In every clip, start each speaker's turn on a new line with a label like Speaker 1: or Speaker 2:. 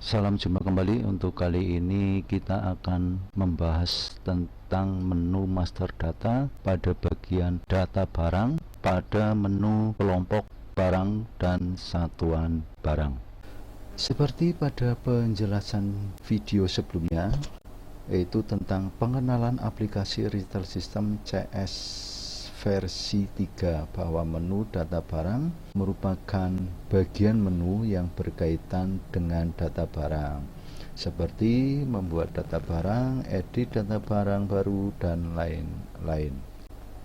Speaker 1: Salam jumpa kembali. Untuk kali ini kita akan membahas tentang menu master data pada bagian data barang pada menu kelompok barang dan satuan barang. Seperti pada penjelasan video sebelumnya, yaitu tentang pengenalan aplikasi retail system CS versi 3, bahwa menu data barang merupakan bagian menu yang berkaitan dengan data barang, seperti membuat data barang, edit data barang baru, dan lain-lain.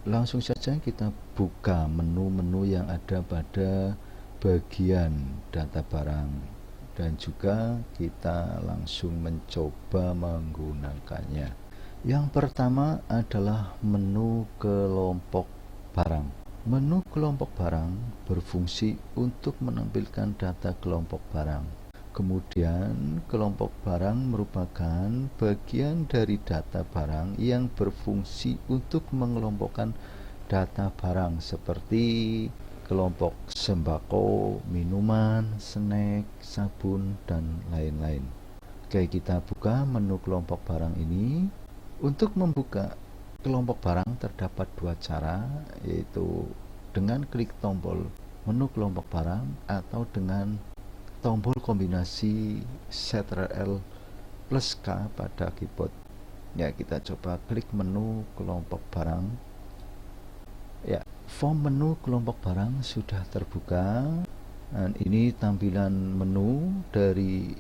Speaker 1: Langsung saja kita buka menu-menu yang ada pada bagian data barang, dan juga kita langsung mencoba menggunakannya. Yang pertama adalah menu kelompok barang. Menu kelompok barang berfungsi untuk menampilkan data kelompok barang. Kemudian, kelompok barang merupakan bagian dari data barang yang berfungsi untuk mengelompokkan data barang seperti kelompok sembako, minuman, snack, sabun, dan lain-lain. Oke, kita buka menu kelompok barang ini. Untuk membuka kelompok barang terdapat dua cara, yaitu dengan klik tombol menu kelompok barang atau dengan tombol kombinasi Ctrl plus K pada keyboard. Ya, kita coba klik menu kelompok barang. Ya, form menu kelompok barang sudah terbuka, dan ini tampilan menu dari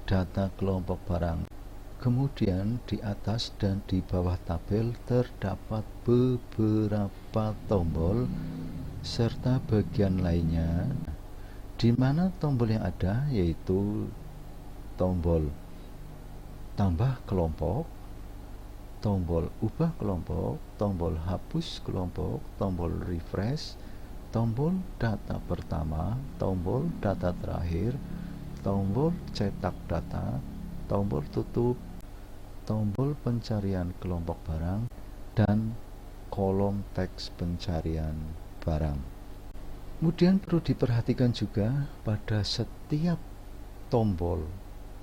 Speaker 1: data kelompok barang. Kemudian di atas dan di bawah tabel terdapat beberapa tombol serta bagian lainnya, di mana tombol yang ada yaitu tombol tambah kelompok, tombol ubah kelompok, tombol hapus kelompok, tombol refresh, tombol data pertama, tombol data terakhir, tombol cetak data, tombol tutup, tombol pencarian kelompok barang, dan kolom teks pencarian barang. Kemudian perlu diperhatikan juga pada setiap tombol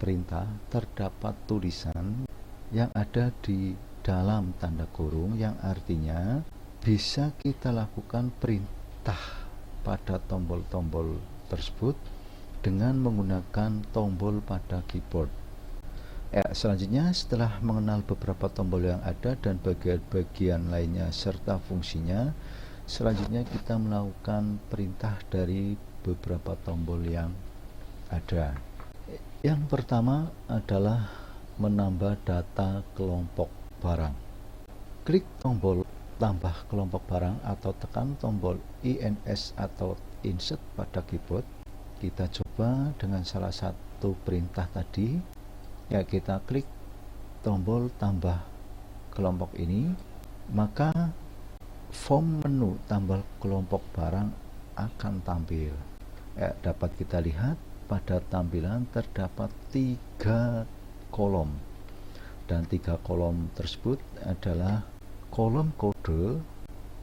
Speaker 1: perintah terdapat tulisan yang ada di dalam tanda kurung, yang artinya bisa kita lakukan perintah pada tombol-tombol tersebut dengan menggunakan tombol pada keyboard. Ya, selanjutnya setelah mengenal beberapa tombol yang ada dan bagian-bagian lainnya serta fungsinya, selanjutnya kita melakukan perintah dari beberapa tombol yang ada. Yang pertama adalah menambah data kelompok barang. Klik tombol tambah kelompok barang atau tekan tombol INS atau insert pada keyboard. Kita coba dengan salah satu perintah tadi. Ya, kita klik tombol tambah kelompok ini, maka form menu tambah kelompok barang akan tampil. Ya, dapat kita lihat pada tampilan terdapat 3 kolom, dan 3 kolom tersebut adalah kolom kode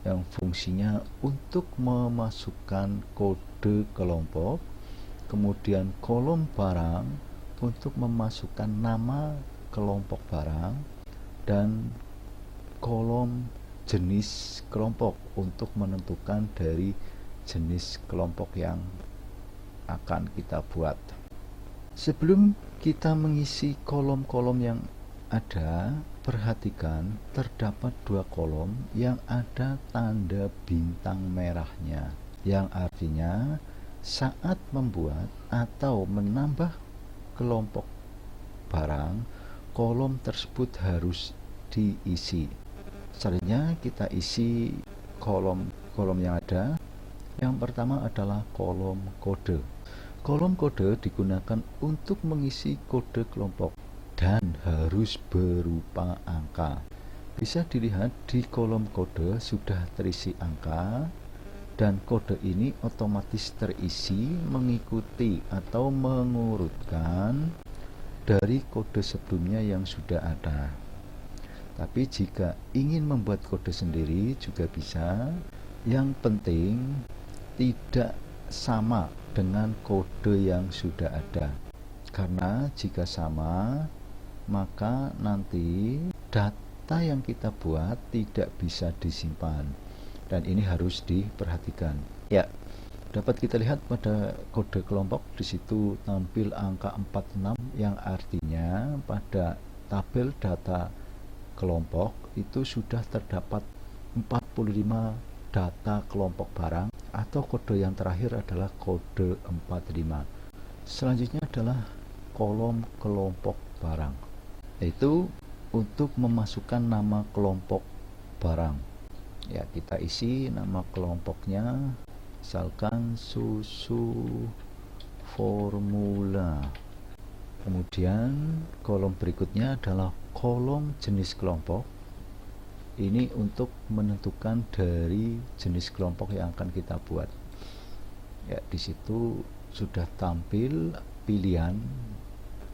Speaker 1: yang fungsinya untuk memasukkan kode kelompok, kemudian kolom barang untuk memasukkan nama kelompok barang, dan kolom jenis kelompok untuk menentukan dari jenis kelompok yang akan kita buat. Sebelum kita mengisi kolom-kolom yang ada, perhatikan terdapat 2 kolom yang ada tanda bintang merahnya, yang artinya saat membuat atau menambah kelompok barang, kolom tersebut harus diisi. Selanjutnya kita isi kolom-kolom yang ada. Yang pertama adalah kolom kode. Kolom kode digunakan untuk mengisi kode kelompok dan harus berupa angka. Bisa dilihat di kolom kode sudah terisi angka, dan kode ini otomatis terisi mengikuti atau mengurutkan dari kode sebelumnya yang sudah ada. Tapi jika ingin membuat kode sendiri juga bisa. Yang penting tidak sama dengan kode yang sudah ada. karena jika sama maka nanti data yang kita buat tidak bisa disimpan, dan ini harus diperhatikan. Ya, dapat kita lihat pada kode kelompok di situ tampil angka 46 yang artinya pada tabel data kelompok itu sudah terdapat 45 data kelompok barang, atau kode yang terakhir adalah kode 45. Selanjutnya adalah kolom kelompok barang, yaitu untuk memasukkan nama kelompok barang. Ya, kita isi nama kelompoknya, misalkan susu formula. Kemudian kolom berikutnya adalah kolom jenis kelompok. Ini untuk menentukan dari jenis kelompok yang akan kita buat. Ya, di situ sudah tampil pilihan,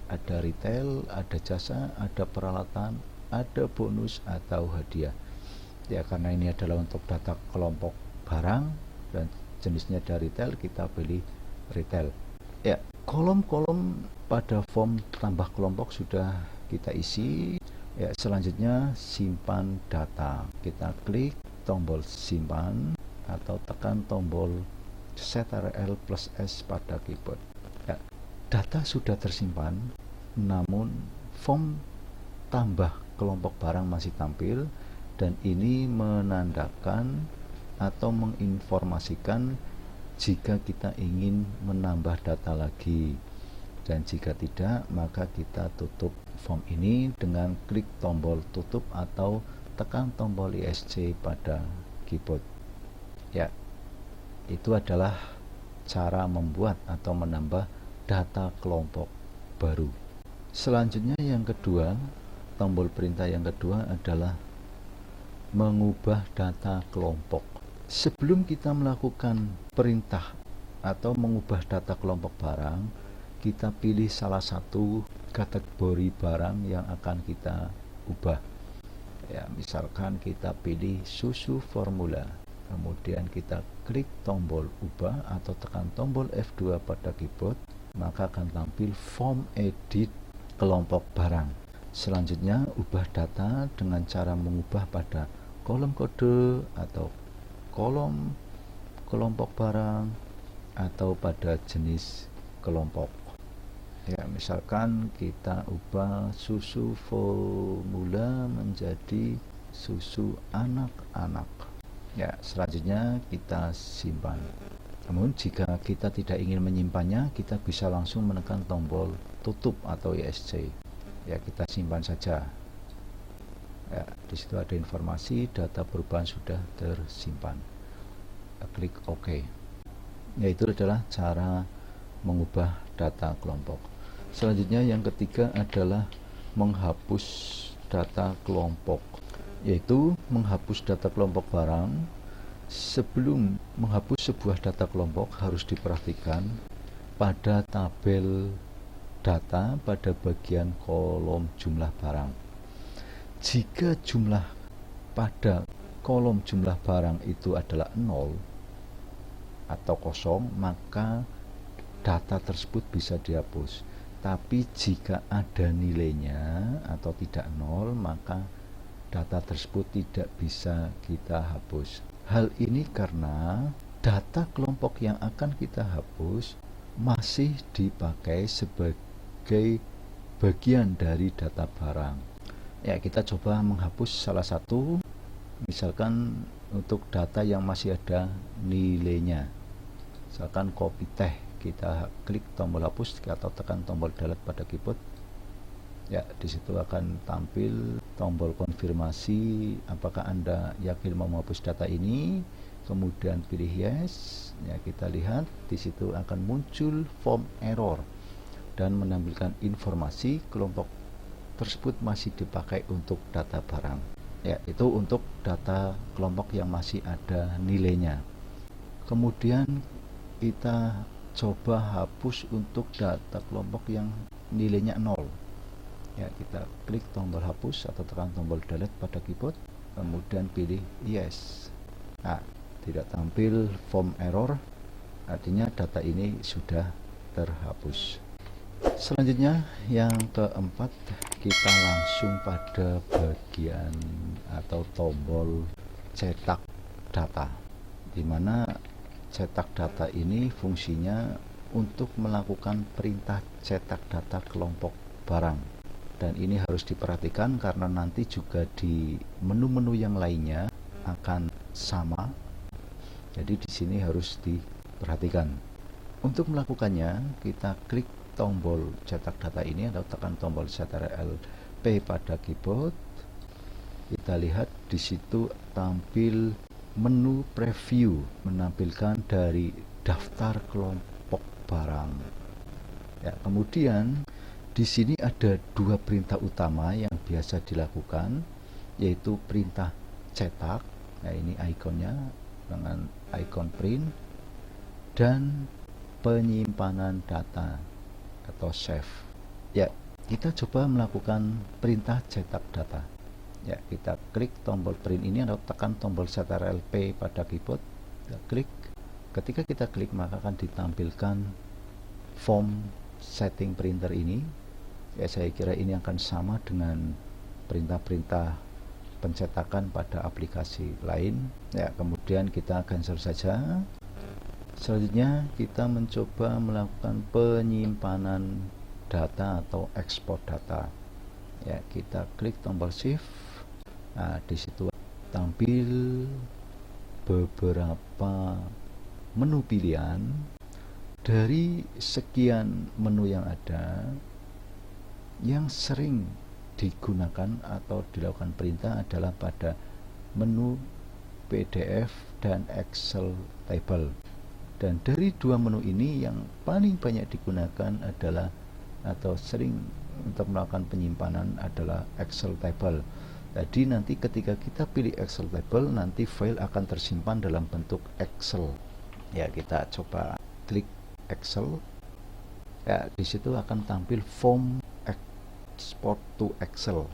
Speaker 1: ada retail, ada jasa, ada peralatan, ada bonus atau hadiah. Ya, karena ini adalah untuk data kelompok barang dan jenisnya dari retail, kita pilih retail. Ya, kolom-kolom pada form tambah kelompok sudah kita isi. Ya, selanjutnya simpan data. Kita klik tombol simpan atau tekan tombol Ctrl+S pada keyboard. Ya, data sudah tersimpan, namun form tambah kelompok barang masih tampil, dan ini menandakan atau menginformasikan jika kita ingin menambah data lagi, dan jika tidak maka kita tutup form ini dengan klik tombol tutup atau tekan tombol ESC pada keyboard. Ya, itu adalah cara membuat atau menambah data kelompok baru. Selanjutnya yang kedua, tombol perintah yang kedua adalah mengubah data kelompok. Sebelum kita melakukan perintah atau mengubah data kelompok barang, kita pilih salah satu kategori barang yang akan kita ubah. Ya, misalkan kita pilih susu formula, kemudian kita klik tombol ubah atau tekan tombol F2 pada keyboard, maka akan tampil form edit kelompok barang. Selanjutnya ubah data dengan cara mengubah pada kolom kode atau kolom kelompok barang atau pada jenis kelompok. Ya, misalkan kita ubah susu formula menjadi susu anak-anak. Ya, selanjutnya kita simpan. Namun jika kita tidak ingin menyimpannya, kita bisa langsung menekan tombol tutup atau ESC. Ya, kita simpan saja. Ya, di situ ada informasi data perubahan sudah tersimpan. Klik OK. Ya, itu adalah cara mengubah data kelompok. Selanjutnya yang ketiga adalah menghapus data kelompok, yaitu menghapus data kelompok barang. Sebelum menghapus sebuah data kelompok harus diperhatikan pada tabel data pada bagian kolom jumlah barang. Jika jumlah pada kolom jumlah barang itu adalah 0 atau kosong, maka data tersebut bisa dihapus. Tapi jika ada nilainya atau tidak 0, maka data tersebut tidak bisa kita hapus. Hal ini karena data kelompok yang akan kita hapus masih dipakai sebagai bagian dari data barang. Ya, kita coba menghapus salah satu, misalkan untuk data yang masih ada nilainya. Misalkan kopi teh, kita klik tombol hapus atau tekan tombol delete pada keyboard. Ya, di situ akan tampil tombol konfirmasi apakah Anda yakin mau menghapus data ini, kemudian pilih yes. Ya, kita lihat di situ akan muncul form error dan menampilkan informasi kelompok tersebut masih dipakai untuk data barang. Ya, itu untuk data kelompok yang masih ada nilainya. Kemudian kita coba hapus untuk data kelompok yang nilainya 0. Ya, kita klik tombol hapus atau tekan tombol delete pada keyboard, kemudian pilih yes. Nah, tidak tampil form error, artinya data ini sudah terhapus. Selanjutnya yang keempat, kita langsung pada bagian atau tombol cetak data, di mana cetak data ini fungsinya untuk melakukan perintah cetak data kelompok barang. Dan ini harus diperhatikan karena nanti juga di menu-menu yang lainnya akan sama. Jadi di sini harus diperhatikan. Untuk melakukannya, kita klik tombol cetak data ini atau tekan tombol Ctrl P pada keyboard. Kita lihat di situ tampil menu preview, menampilkan dari daftar kelompok barang. Ya, kemudian di sini ada dua perintah utama yang biasa dilakukan, yaitu perintah cetak. Nah, ini ikonnya dengan ikon print, dan penyimpanan data atau save. Ya, kita coba melakukan perintah cetak data. Ya, kita klik tombol print ini atau tekan tombol Ctrl P pada keyboard. Kita klik. Ketika kita klik, maka akan ditampilkan form setting printer ini. Ya, saya kira ini akan sama dengan perintah-perintah pencetakan pada aplikasi lain. Ya, kemudian kita cancel saja. Selanjutnya kita mencoba melakukan penyimpanan data atau ekspor data. Ya, kita klik tombol shift. Nah, di situ tampil beberapa menu pilihan. Dari sekian menu yang ada, yang sering digunakan atau dilakukan perintah adalah pada menu PDF dan Excel table. Dan dari dua menu ini yang paling banyak digunakan adalah atau sering untuk melakukan penyimpanan adalah Excel table. Jadi nanti ketika kita pilih Excel table, nanti file akan tersimpan dalam bentuk Excel. Ya, kita coba klik Excel. Ya, di situ akan tampil form export to Excel.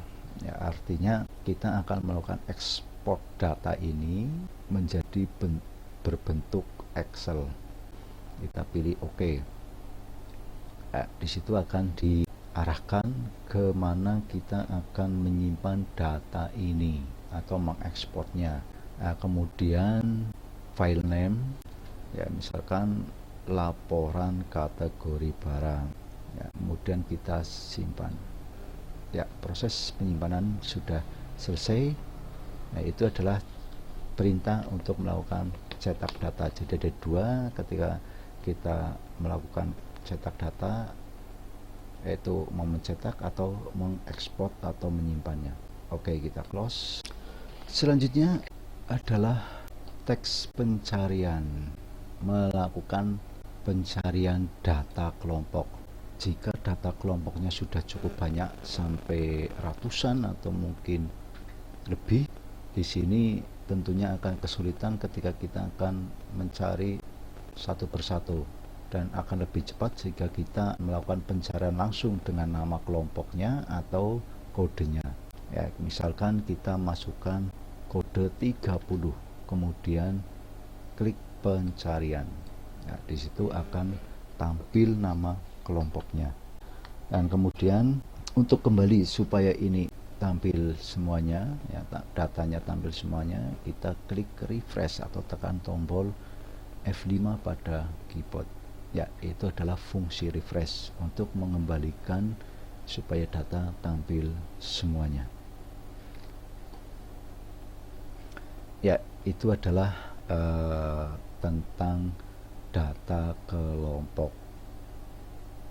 Speaker 1: Ya, artinya kita akan melakukan ekspor data ini menjadi berbentuk Excel. Kita pilih OK. Nah, di situ akan diarahkan ke mana kita akan menyimpan data ini atau mengekspornya. Nah, kemudian file name, ya misalkan laporan kategori barang. Ya, kemudian kita simpan. Ya, proses penyimpanan sudah selesai. Nah, itu adalah perintah untuk melakukan cetak data. Jadi ada dua ketika kita melakukan cetak data, yaitu mau mencetak atau mengekspor atau menyimpannya. Oke, kita close. Selanjutnya adalah teks pencarian, melakukan pencarian data kelompok. Jika data kelompoknya sudah cukup banyak sampai ratusan atau mungkin lebih, di sini tentunya akan kesulitan ketika kita akan mencari satu persatu, dan akan lebih cepat jika kita melakukan pencarian langsung dengan nama kelompoknya atau kodenya. Ya, misalkan kita masukkan kode 30, kemudian klik pencarian. Nah, di situ akan tampil nama kelompoknya. Dan kemudian untuk kembali supaya ini tampil semuanya, ya, datanya tampil semuanya, kita klik refresh atau tekan tombol F5 pada keyboard. Ya, itu adalah fungsi refresh untuk mengembalikan supaya data tampil semuanya. Ya, itu adalah tentang data kelompok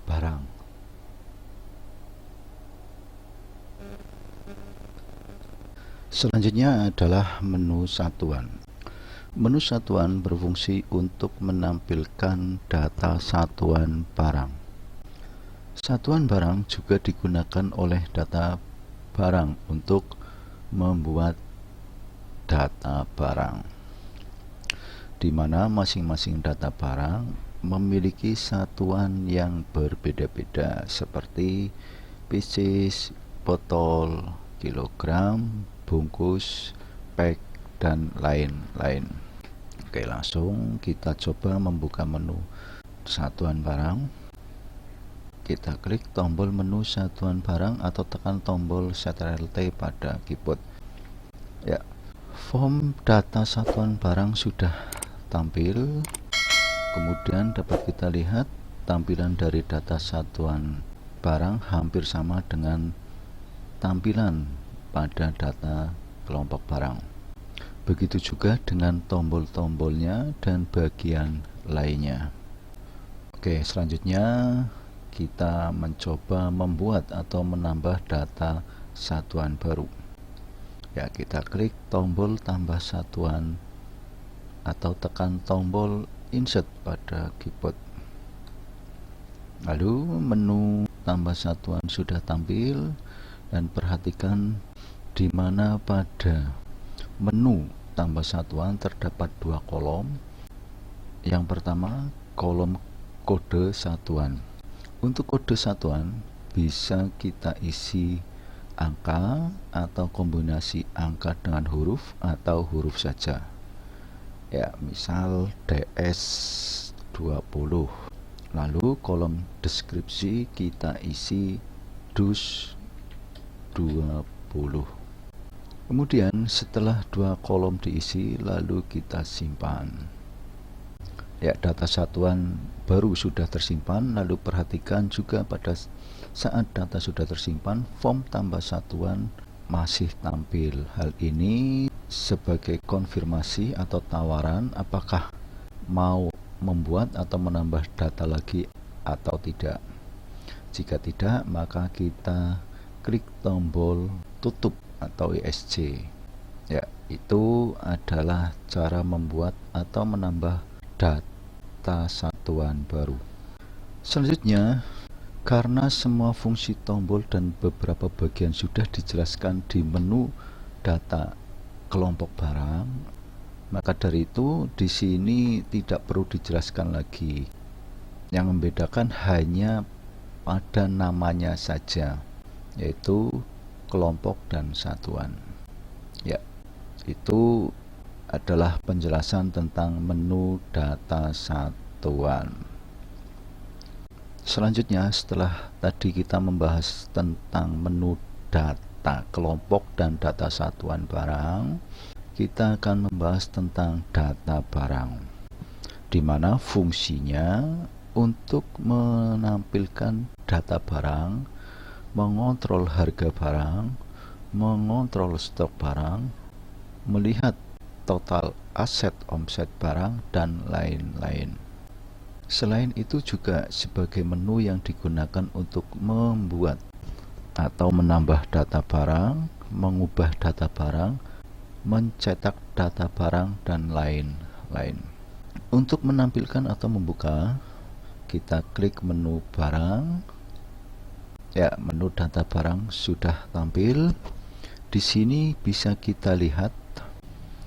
Speaker 1: barang. Selanjutnya adalah menu satuan. Menu satuan berfungsi untuk menampilkan data satuan barang. Satuan barang juga digunakan oleh data barang untuk membuat data barang, di mana masing-masing data barang memiliki satuan yang berbeda-beda seperti pieces, botol, kilogram, bungkus, pack, dan lain-lain. Oke, langsung kita coba membuka menu satuan barang. kita klik tombol menu satuan barang atau tekan tombol Ctrl+T pada keyboard. Ya, form data satuan barang sudah tampil. Kemudian dapat kita lihat tampilan dari data satuan barang hampir sama dengan tampilan pada data kelompok barang. Begitu juga dengan tombol-tombolnya dan bagian lainnya. Oke, selanjutnya kita mencoba membuat atau menambah data satuan baru. Ya, kita klik tombol tambah satuan atau tekan tombol insert pada keyboard. Lalu menu tambah satuan sudah tampil, dan perhatikan di mana pada menu tambah satuan terdapat dua kolom. Yang pertama, kolom kode satuan. Untuk kode satuan bisa kita isi angka atau kombinasi angka dengan huruf atau huruf saja. Ya, misal DS20. Lalu kolom deskripsi kita isi DUS20. Kemudian setelah dua kolom diisi, lalu kita simpan. Ya, data satuan baru sudah tersimpan. Lalu perhatikan juga pada saat data sudah tersimpan, form tambah satuan masih tampil. Hal ini sebagai konfirmasi atau tawaran apakah mau membuat atau menambah data lagi atau tidak. Jika tidak, maka kita klik tombol tutup atau ESC. Ya, itu adalah cara membuat atau menambah data satuan baru. Selanjutnya, karena semua fungsi tombol dan beberapa bagian sudah dijelaskan di menu data kelompok barang, maka dari itu di sini tidak perlu dijelaskan lagi. Yang membedakan hanya pada namanya saja, yaitu kelompok dan satuan. Ya, itu adalah penjelasan tentang menu data satuan. Selanjutnya, setelah tadi kita membahas tentang menu data kelompok dan data satuan barang, kita akan membahas tentang data barang, di mana fungsinya untuk menampilkan data barang, mengontrol harga barang, mengontrol stok barang, melihat total aset omset barang, dan lain-lain. Selain itu juga sebagai menu yang digunakan untuk membuat atau menambah data barang, mengubah data barang, mencetak data barang, dan lain-lain. Untuk menampilkan atau membuka, kita klik menu barang. Ya, menu data barang sudah tampil. Di sini bisa kita lihat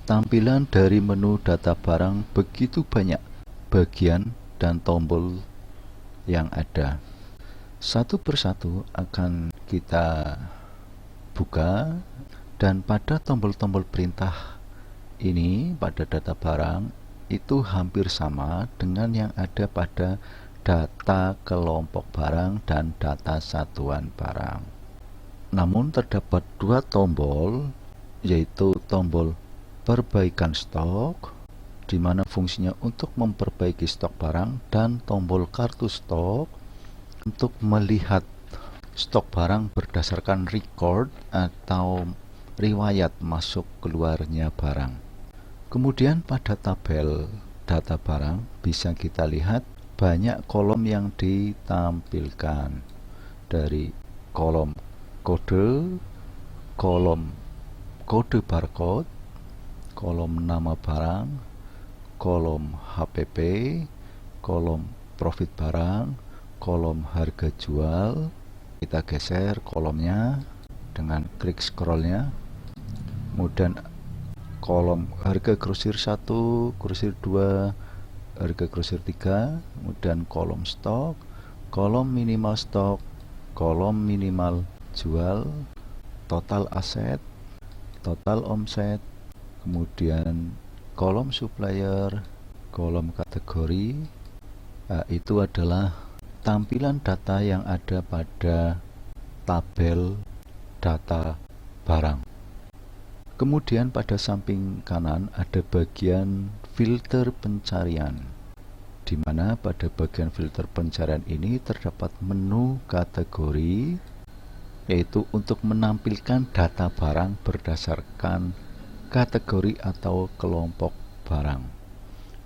Speaker 1: tampilan dari menu data barang begitu banyak bagian dan tombol yang ada. Satu persatu akan kita buka, dan pada tombol-tombol perintah ini pada data barang itu hampir sama dengan yang ada pada data kelompok barang dan data satuan barang. Namun terdapat dua tombol, yaitu tombol perbaikan stok, di mana fungsinya untuk memperbaiki stok barang, dan tombol kartu stok untuk melihat stok barang berdasarkan record atau riwayat masuk keluarnya barang. Kemudian pada tabel data barang bisa kita lihat banyak kolom yang ditampilkan, dari kolom kode, kolom kode barcode, kolom nama barang, kolom HPP, kolom profit barang, kolom harga jual. Kita geser kolomnya dengan klik scrollnya. Kemudian kolom harga grosir 1, grosir 2, harga grosir 3, kemudian kolom stok, kolom minimal stok, kolom minimal jual, total aset, total omset, kemudian kolom supplier, kolom kategori. Nah, itu adalah tampilan data yang ada pada tabel data barang. Kemudian pada samping kanan ada bagian filter pencarian, di mana pada bagian filter pencarian ini terdapat menu kategori, yaitu untuk menampilkan data barang berdasarkan kategori atau kelompok barang.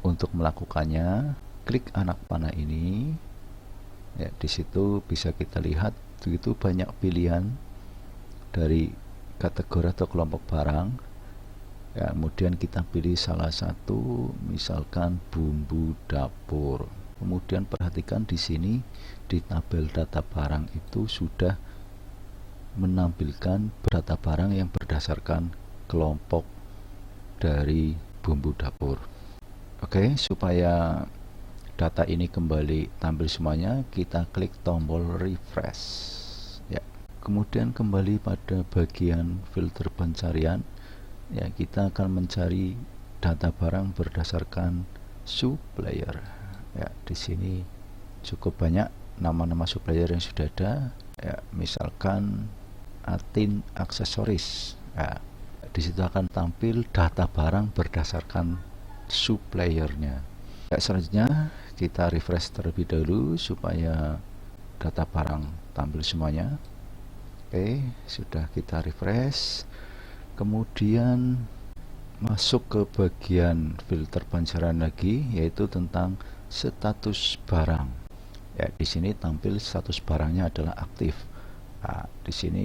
Speaker 1: Untuk melakukannya, klik anak panah ini. Ya, di situ bisa kita lihat begitu banyak pilihan dari kategori atau kelompok barang. Ya, kemudian kita pilih salah satu, misalkan bumbu dapur. Kemudian perhatikan di sini di tabel data barang itu sudah menampilkan data barang yang berdasarkan kelompok dari bumbu dapur. Oke, supaya data ini kembali tampil semuanya, kita klik tombol refresh. Ya, kemudian kembali pada bagian filter pencarian. Ya, kita akan mencari data barang berdasarkan supplier. Ya, di sini cukup banyak nama-nama supplier yang sudah ada. Ya, misalkan Atin aksesoris. Ya, di situ akan tampil data barang berdasarkan suppliernya. Ya, selanjutnya kita refresh terlebih dahulu supaya data barang tampil semuanya. Oke, sudah kita refresh. Kemudian masuk ke bagian filter pencarian lagi, yaitu tentang status barang. Ya, di sini tampil status barangnya adalah aktif. Nah, di sini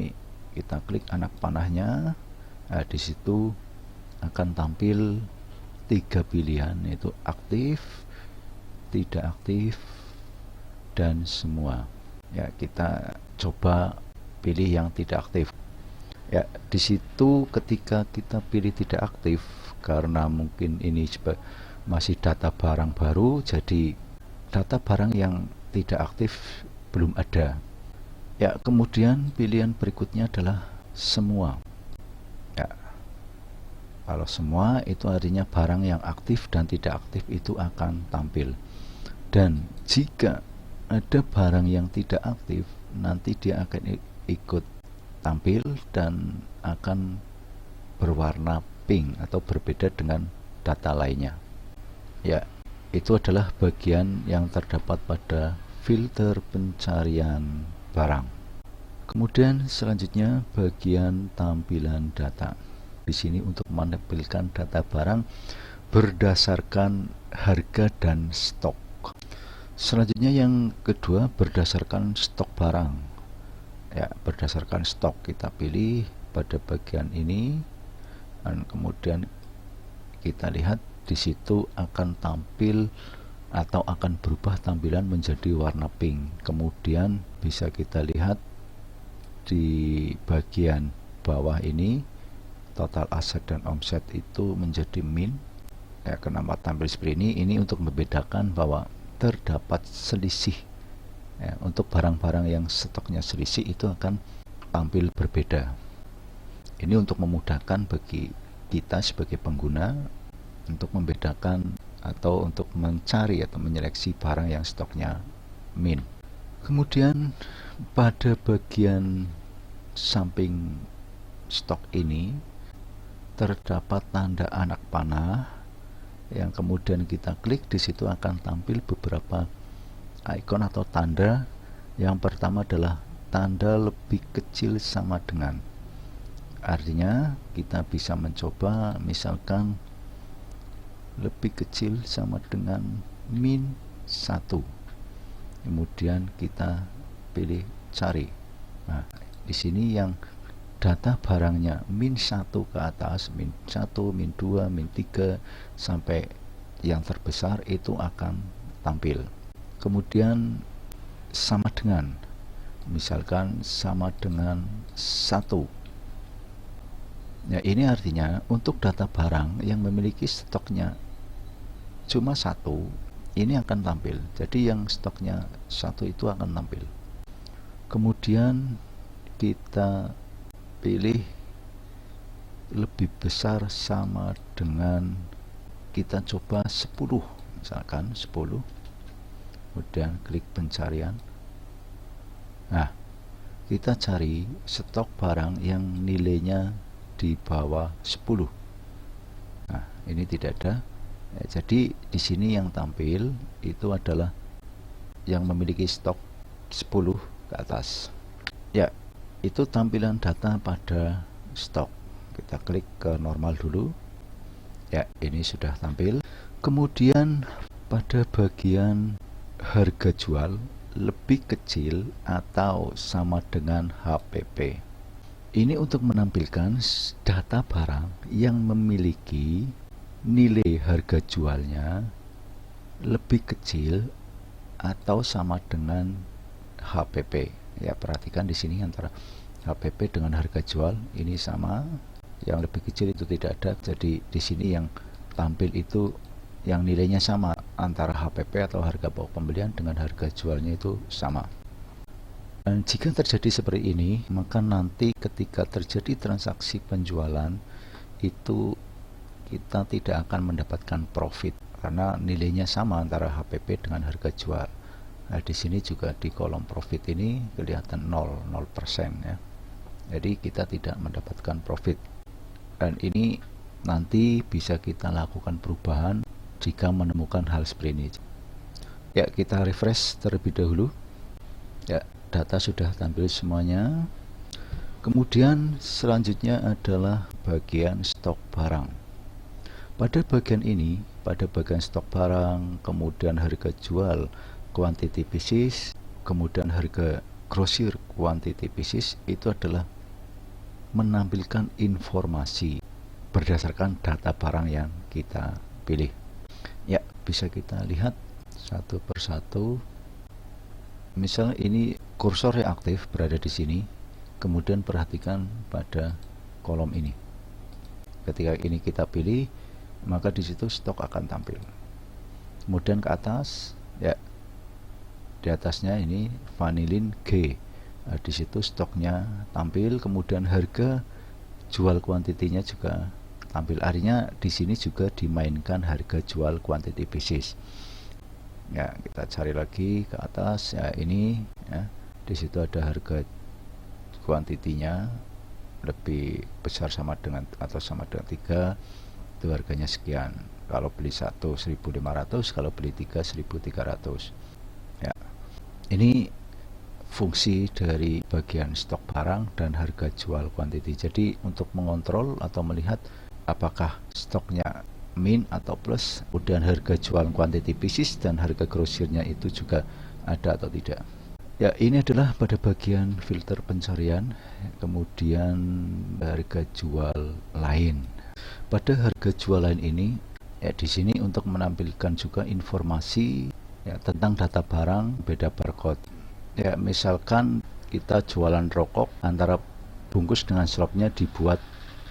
Speaker 1: kita klik anak panahnya. Nah, di situ akan tampil 3 pilihan, yaitu aktif, tidak aktif, dan semua. Ya, kita coba pilih yang tidak aktif. Ya, di situ ketika kita pilih tidak aktif, karena mungkin ini masih data barang baru, jadi data barang yang tidak aktif belum ada. Ya, kemudian pilihan berikutnya adalah semua. Ya, kalau semua itu artinya barang yang aktif dan tidak aktif itu akan tampil. Dan jika ada barang yang tidak aktif, nanti dia akan ikut tampil dan akan berwarna pink atau berbeda dengan data lainnya. Ya, itu adalah bagian yang terdapat pada filter pencarian barang. Kemudian selanjutnya bagian tampilan data. Di sini untuk menampilkan data barang berdasarkan harga dan stok. Selanjutnya yang kedua berdasarkan stok barang. Ya, berdasarkan stok kita pilih pada bagian ini, dan kemudian kita lihat di situ akan tampil atau akan berubah tampilan menjadi warna pink. Kemudian bisa kita lihat di bagian bawah ini total aset dan omset itu menjadi min. Ya, kenapa tampil seperti ini? Ini untuk membedakan bahwa terdapat selisih. Ya, untuk barang-barang yang stoknya selisih itu akan tampil berbeda. Ini untuk memudahkan bagi kita sebagai pengguna untuk membedakan atau untuk mencari atau menyeleksi barang yang stoknya min. Kemudian pada bagian samping stok ini terdapat tanda anak panah yang kemudian kita klik. Di situ akan tampil beberapa ikon atau tanda. Yang pertama adalah tanda lebih kecil sama dengan. Artinya kita bisa mencoba misalkan lebih kecil sama dengan min 1. Kemudian kita pilih cari. Nah, di sini yang data barangnya min 1 ke atas, min 1, min 2, min 3 sampai yang terbesar itu akan tampil. Kemudian sama dengan, misalkan sama dengan 1. Ya, ini artinya untuk data barang yang memiliki stoknya cuma 1, ini akan tampil. Jadi yang stoknya 1 itu akan tampil. Kemudian kita pilih lebih besar sama dengan, kita coba 10, misalkan 10. kemudian klik pencarian. Nah, kita cari stok barang yang nilainya di bawah 10. Nah, ini tidak ada. Ya, jadi di sini yang tampil itu adalah yang memiliki stok 10 ke atas. Ya, itu tampilan data pada stok. Kita klik ke normal dulu. Ya, ini sudah tampil. Kemudian pada bagian harga jual lebih kecil atau sama dengan HPP. Ini untuk menampilkan data barang yang memiliki nilai harga jualnya lebih kecil atau sama dengan HPP. Ya, perhatikan di sini antara HPP dengan harga jual ini sama, yang lebih kecil itu tidak ada. Jadi di sini yang tampil itu yang nilainya sama antara HPP atau harga pokok pembelian dengan harga jualnya itu sama. Dan jika terjadi seperti ini, maka nanti ketika terjadi transaksi penjualan itu kita tidak akan mendapatkan profit karena nilainya sama antara HPP dengan harga jual. Nah, di sini juga di kolom profit ini kelihatan 0% ya. Jadi kita tidak mendapatkan profit. Dan ini nanti bisa kita lakukan perubahan jika menemukan hal seperti ini. Ya, kita refresh terlebih dahulu. Ya, data sudah tampil semuanya. Kemudian selanjutnya adalah bagian stok barang. Pada bagian ini, pada bagian stok barang, kemudian harga jual quantity pieces, kemudian harga grosir quantity pieces, itu adalah menampilkan informasi berdasarkan data barang yang kita pilih. Ya, bisa kita lihat satu persatu. Misal ini kursor reaktif berada di sini, kemudian perhatikan pada kolom ini. Ketika ini kita pilih, maka di situ stok akan tampil. Kemudian ke atas, ya, di atasnya ini vanilin G. Nah, di situ stoknya tampil, kemudian harga jual kuantitinya juga tampil. Artinya di sini juga dimainkan harga jual quantity pieces. Ya, kita cari lagi ke atas. Ya, ini ya, di situ ada harga kuantitinya lebih besar sama dengan atau sama dengan 3, itu harganya sekian. Kalau beli 1 1.500, kalau beli 3 1.300. Ya, ini fungsi dari bagian stok barang dan harga jual quantity. Jadi untuk mengontrol atau melihat apakah stoknya min atau plus, kemudian harga jual quantity pieces dan harga grosirnya itu juga ada atau tidak. Ya, ini adalah pada bagian filter pencarian, kemudian harga jual lain. Pada harga jual lain ini, ya di sini untuk menampilkan juga informasi ya tentang data barang beda barcode. Ya, misalkan kita jualan rokok, antara bungkus dengan slopnya dibuat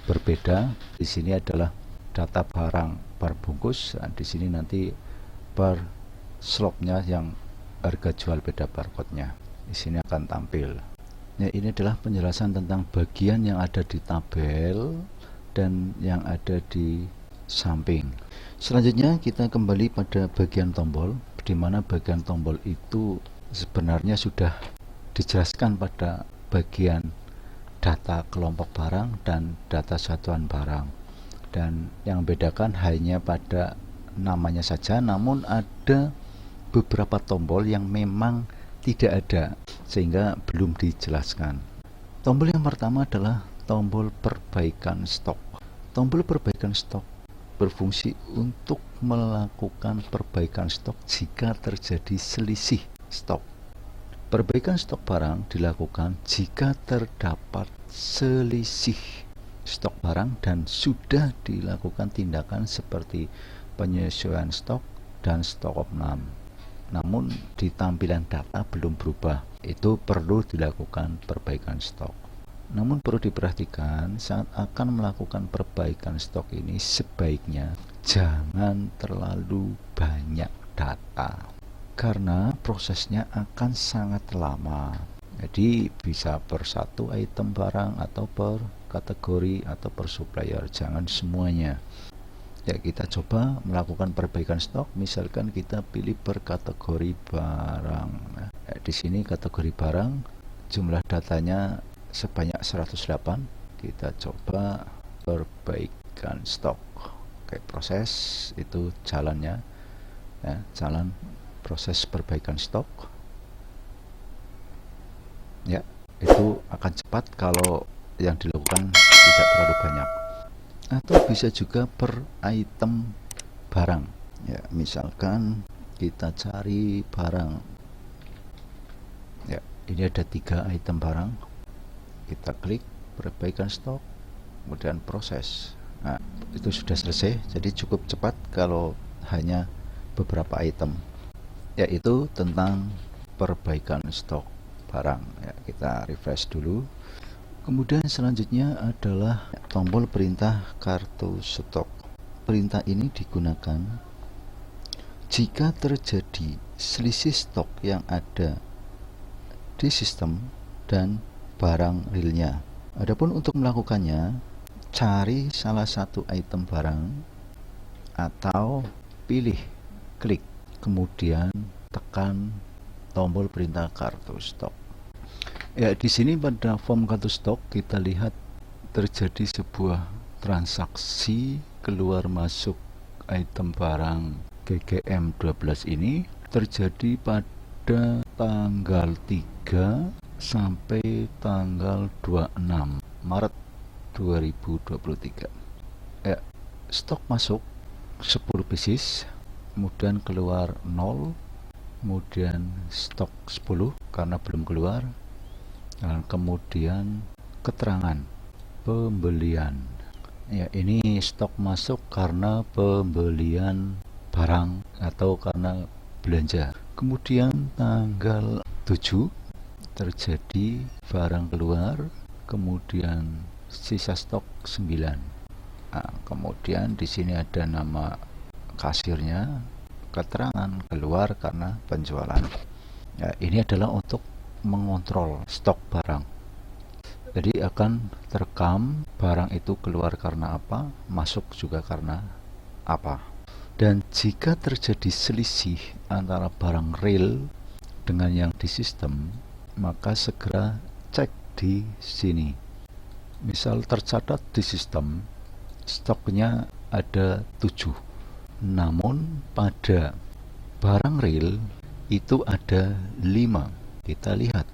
Speaker 1: berbeda. Di sini adalah data barang per bungkus. Nah, di sini nanti per slopnya yang harga jual beda barcode-nya. Di sini akan tampil. Ya, ini adalah penjelasan tentang bagian yang ada di tabel dan yang ada di samping. Selanjutnya kita kembali pada bagian tombol, di mana bagian tombol itu sebenarnya sudah dijelaskan pada bagian data kelompok barang dan data satuan barang, dan yang membedakan hanya pada namanya saja, namun ada beberapa tombol yang memang tidak ada sehingga belum dijelaskan. Tombol yang pertama adalah tombol perbaikan stok. Tombol perbaikan stok berfungsi untuk melakukan perbaikan stok jika terjadi selisih stok. Perbaikan stok barang dilakukan jika terdapat selisih stok barang dan sudah dilakukan tindakan seperti penyesuaian stok dan stok opnam. Namun di tampilan data belum berubah, itu perlu dilakukan perbaikan stok. Namun perlu diperhatikan saat akan melakukan perbaikan stok ini sebaiknya jangan terlalu banyak data karena prosesnya akan sangat lama. Jadi bisa per satu item barang atau per kategori atau per supplier, jangan semuanya. Ya, kita coba melakukan perbaikan stok. Misalkan kita pilih per kategori barang. Nah, di sini kategori barang, jumlah datanya sebanyak 108. Kita coba perbaikan stok. Oke, proses itu jalannya, ya, jalan proses perbaikan stok. Ya, itu akan cepat kalau yang dilakukan tidak terlalu banyak. Atau bisa juga per item barang, ya, misalkan kita cari barang, ya, ini ada 3 item barang, kita klik perbaikan stok, kemudian proses. Nah, itu sudah selesai. Jadi cukup cepat kalau hanya beberapa item, yaitu tentang perbaikan stok barang. Ya, kita refresh dulu. Kemudian selanjutnya adalah tombol perintah kartu stok. Perintah ini digunakan jika terjadi selisih stok yang ada di sistem dan barang realnya. Adapun untuk melakukannya, cari salah satu item barang atau pilih, klik, kemudian tekan tombol perintah kartu stok. Ya, di sini pada form kartu stok kita lihat terjadi sebuah transaksi keluar masuk item barang GGM 12 ini terjadi pada tanggal 3 sampai tanggal 26 Maret 2023. Ya, stok masuk 10 pieces, kemudian keluar 0, kemudian stok 10 karena belum keluar. Nah, kemudian keterangan pembelian. Ya, ini stok masuk karena pembelian barang atau karena belanja. Kemudian tanggal 7 terjadi barang keluar, kemudian sisa stok 9. Nah, kemudian di sini ada nama kasirnya, keterangan keluar karena penjualan. Ya, ini adalah untuk mengontrol stok barang. Jadi akan terekam barang itu keluar karena apa, masuk juga karena apa. Dan jika terjadi selisih antara barang real dengan yang di sistem, maka segera cek di sini. Misal tercatat di sistem stoknya ada 7, namun pada barang real itu ada 5. Kita lihat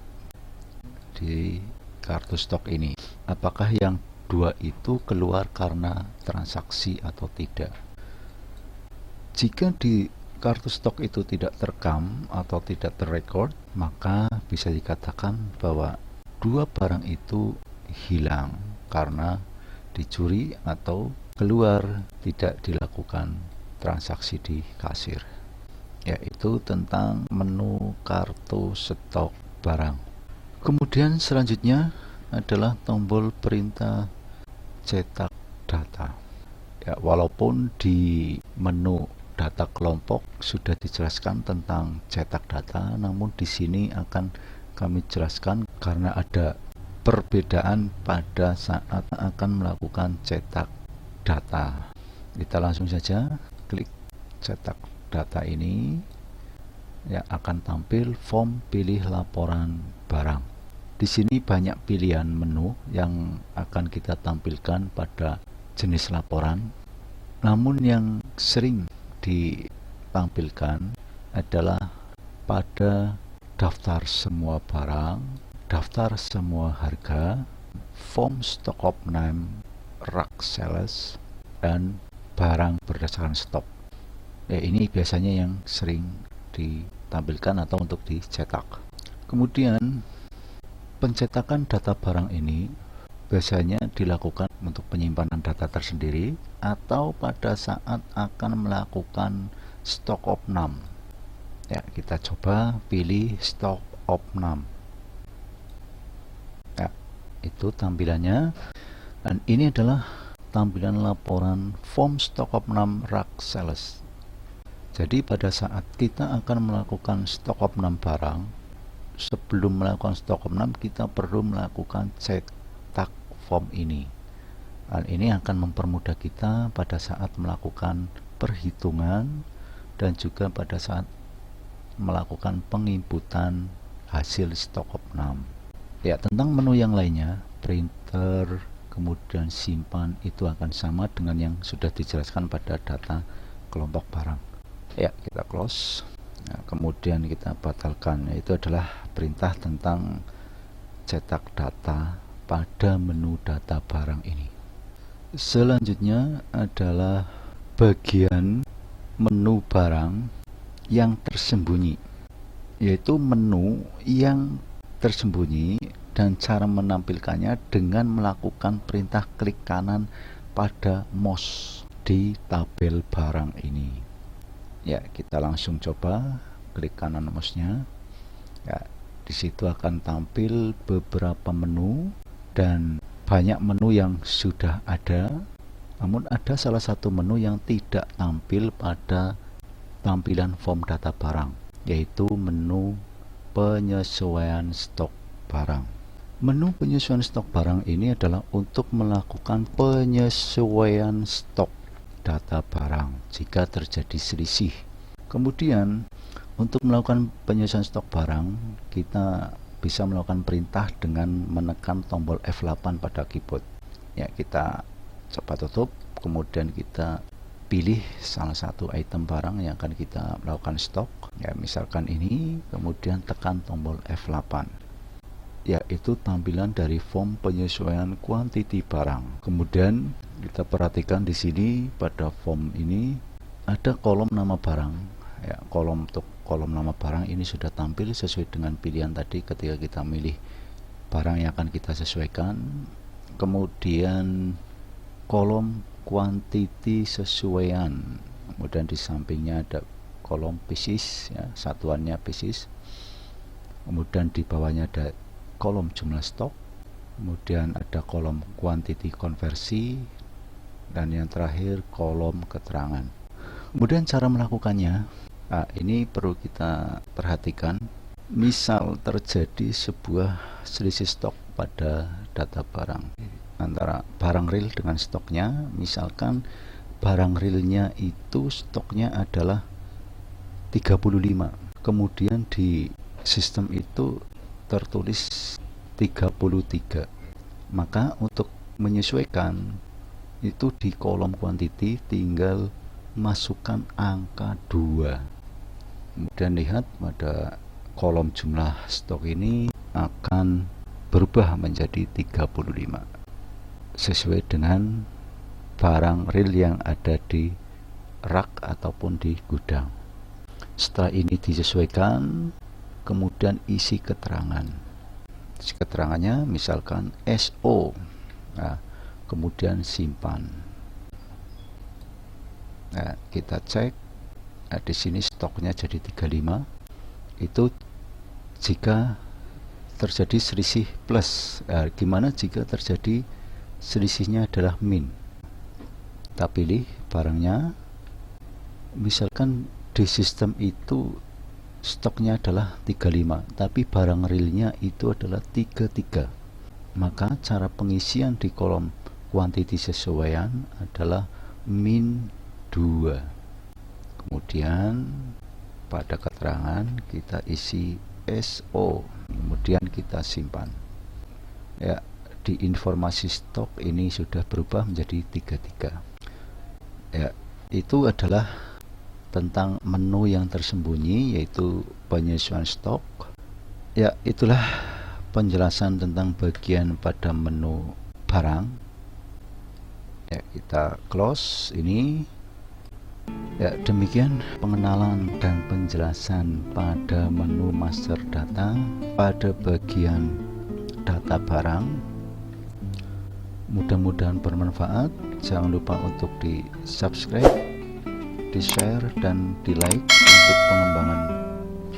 Speaker 1: di kartu stok ini, apakah yang 2 itu keluar karena transaksi atau tidak. Jika di kartu stok itu tidak terekam atau tidak terrecord, maka bisa dikatakan bahwa 2 barang itu hilang karena dicuri atau keluar tidak dilakukan transaksi di kasir. Yaitu tentang menu kartu stok barang. Kemudian selanjutnya adalah tombol perintah cetak data. Ya, walaupun di menu data kelompok sudah dijelaskan tentang cetak data, namun di sini akan kami jelaskan karena ada perbedaan pada saat akan melakukan cetak data. Kita langsung saja klik cetak data ini, ya, akan tampil form pilih laporan barang. Di sini banyak pilihan menu yang akan kita tampilkan pada jenis laporan. Namun yang sering ditampilkan adalah pada daftar semua barang, daftar semua harga, form stock of name, rack sales, dan barang berdasarkan stok. Ya, ini biasanya yang sering ditampilkan atau untuk dicetak. Kemudian pencetakan data barang ini biasanya dilakukan untuk penyimpanan data tersendiri atau pada saat akan melakukan stock of name. Ya, kita coba pilih stock of name. Ya, itu tampilannya. Dan ini adalah tampilan laporan form stock of name rack sales. Jadi pada saat kita akan melakukan stock of name barang, sebelum melakukan stock of name kita perlu melakukan cetak form ini. Hal ini akan mempermudah kita pada saat melakukan perhitungan dan juga pada saat melakukan penginputan hasil stok opnam. Ya, tentang menu yang lainnya, printer, kemudian simpan, itu akan sama dengan yang sudah dijelaskan pada data kelompok barang. Ya, kita close. Nah, kemudian kita batalkan, yaitu adalah perintah tentang cetak data pada menu data barang ini. Selanjutnya adalah bagian menu barang yang tersembunyi, yaitu menu yang tersembunyi dan cara menampilkannya dengan melakukan perintah klik kanan pada mouse di tabel barang ini. Ya, kita langsung coba klik kanan mouse-nya. Ya, di situ akan tampil beberapa menu dan banyak menu yang sudah ada, namun ada salah satu menu yang tidak tampil pada tampilan form data barang, yaitu menu penyesuaian stok barang. Menu penyesuaian stok barang ini adalah untuk melakukan penyesuaian stok data barang jika terjadi selisih. Kemudian untuk melakukan penyesuaian stok barang, kita bisa melakukan perintah dengan menekan tombol F8 pada keyboard. Ya, kita coba tutup, kemudian kita pilih salah satu item barang yang akan kita melakukan stok. Ya, misalkan ini, kemudian tekan tombol F8. Yaitu tampilan dari form penyesuaian kuantiti barang. Kemudian kita perhatikan di sini pada form ini ada kolom nama barang. Ya, untuk kolom nama barang ini sudah tampil sesuai dengan pilihan tadi ketika kita milih barang yang akan kita sesuaikan. Kemudian kolom kuantiti sesuaian, kemudian di sampingnya ada kolom pieces, ya, satuannya pieces. Kemudian di bawahnya ada kolom jumlah stok, kemudian ada kolom kuantiti konversi, dan yang terakhir kolom keterangan. Kemudian cara melakukannya, ini perlu kita perhatikan. Misal terjadi sebuah selisih stok pada data barang antara barang real dengan stoknya, misalkan barang realnya itu stoknya adalah 35, kemudian di sistem itu tertulis 33, maka untuk menyesuaikan itu di kolom quantity tinggal masukkan angka 2. Kemudian lihat pada kolom jumlah stok ini akan berubah menjadi 35 sesuai dengan barang real yang ada di rak ataupun di gudang. Setelah ini disesuaikan, kemudian isi keterangan. Isi keterangannya misalkan SO, kemudian simpan. Nah, kita cek, di sini stoknya jadi 35. Itu jika terjadi selisih plus. Gimana jika terjadi selisihnya adalah min? Kita pilih barangnya, misalkan di sistem itu stoknya adalah 35, tapi barang realnya itu adalah 33. Maka cara pengisian di kolom kuantiti sesuaian adalah min 2. Kemudian pada keterangan kita isi SO, kemudian kita simpan. Ya, di informasi stok ini sudah berubah menjadi 33. Ya, itu adalah tentang menu yang tersembunyi, yaitu penyesuaian stok. Ya, itulah penjelasan tentang bagian pada menu barang. Ya, kita close ini. Ya, demikian pengenalan dan penjelasan pada menu master data pada bagian data barang. Mudah-mudahan bermanfaat. Jangan lupa untuk di subscribe, di share, dan di like untuk pengembangan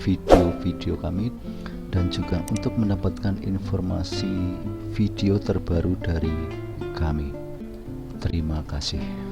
Speaker 1: video-video kami, dan juga untuk mendapatkan informasi video terbaru dari kami. Terima kasih.